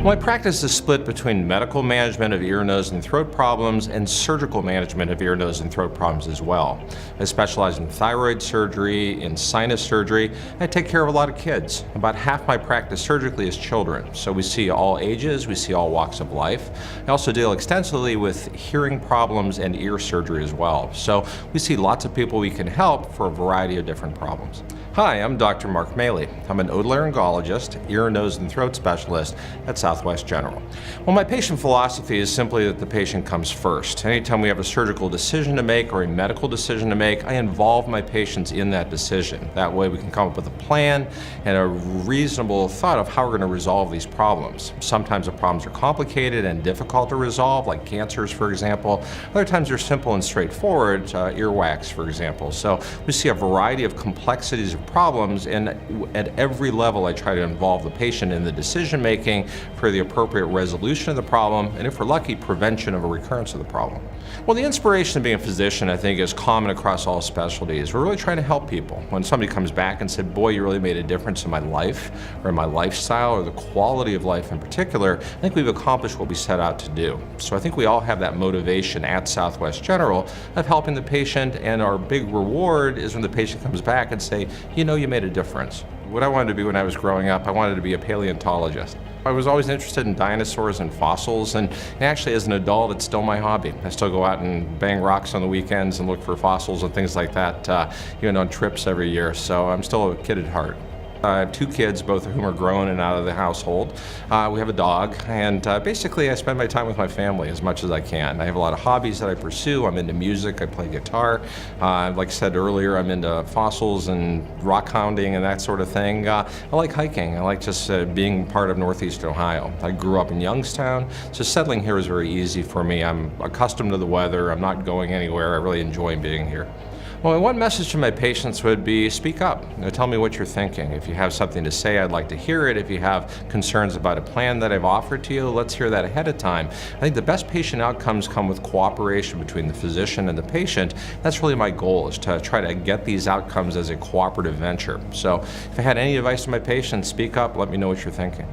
My practice is split between medical management of ear, nose, and throat problems and surgical management of ear, nose, and throat problems as well. I specialize in thyroid surgery, in sinus surgery. I take care of a lot of kids. About half my practice surgically is children. So we see all ages, we see all walks of life. I also deal extensively with hearing problems and ear surgery as well. So we see lots of people we can help for a variety of different problems. Hi, I'm Dr. Mark Mehle. I'm an otolaryngologist, ear, nose, and throat specialist at Southwest General. Well, my patient philosophy is simply that the patient comes first. Anytime we have a surgical decision to make or a medical decision to make, I involve my patients in that decision. That way we can come up with a plan and a reasonable thought of how we're going to resolve these problems. Sometimes the problems are complicated and difficult to resolve, like cancers, for example. Other times they're simple and straightforward, earwax, for example. So we see a variety of complexities of problems, and at every level I try to involve the patient in the decision making for the appropriate resolution of the problem, and if we're lucky, prevention of a recurrence of the problem. Well, the inspiration of being a physician, I think, is common across all specialties. We're really trying to help people. When somebody comes back and said, boy, you really made a difference in my life, or in my lifestyle, or the quality of life in particular, I think we've accomplished what we set out to do. So I think we all have that motivation at Southwest General of helping the patient, and our big reward is when the patient comes back and say, you know, you made a difference. What I wanted to be when I was growing up, I wanted to be a paleontologist. I was always interested in dinosaurs and fossils, and actually as an adult it's still my hobby. I still go out and bang rocks on the weekends and look for fossils and things like that, even on trips every year, so I'm still a kid at heart. I have two kids, both of whom are grown and out of the household. We have a dog, and basically I spend my time with my family as much as I can. I have a lot of hobbies that I pursue. I'm into music, I play guitar. Like I said earlier, I'm into fossils and rock hounding and that sort of thing. I like hiking. I like just being part of Northeast Ohio. I grew up in Youngstown, so settling here is very easy for me. I'm accustomed to the weather. I'm not going anywhere. I really enjoy being here. Well, one message to my patients would be speak up. Tell me what you're thinking. If you have something to say, I'd like to hear it. If you have concerns about a plan that I've offered to you, let's hear that ahead of time. I think the best patient outcomes come with cooperation between the physician and the patient. That's really my goal, is to try to get these outcomes as a cooperative venture. So if I had any advice to my patients, speak up, let me know what you're thinking.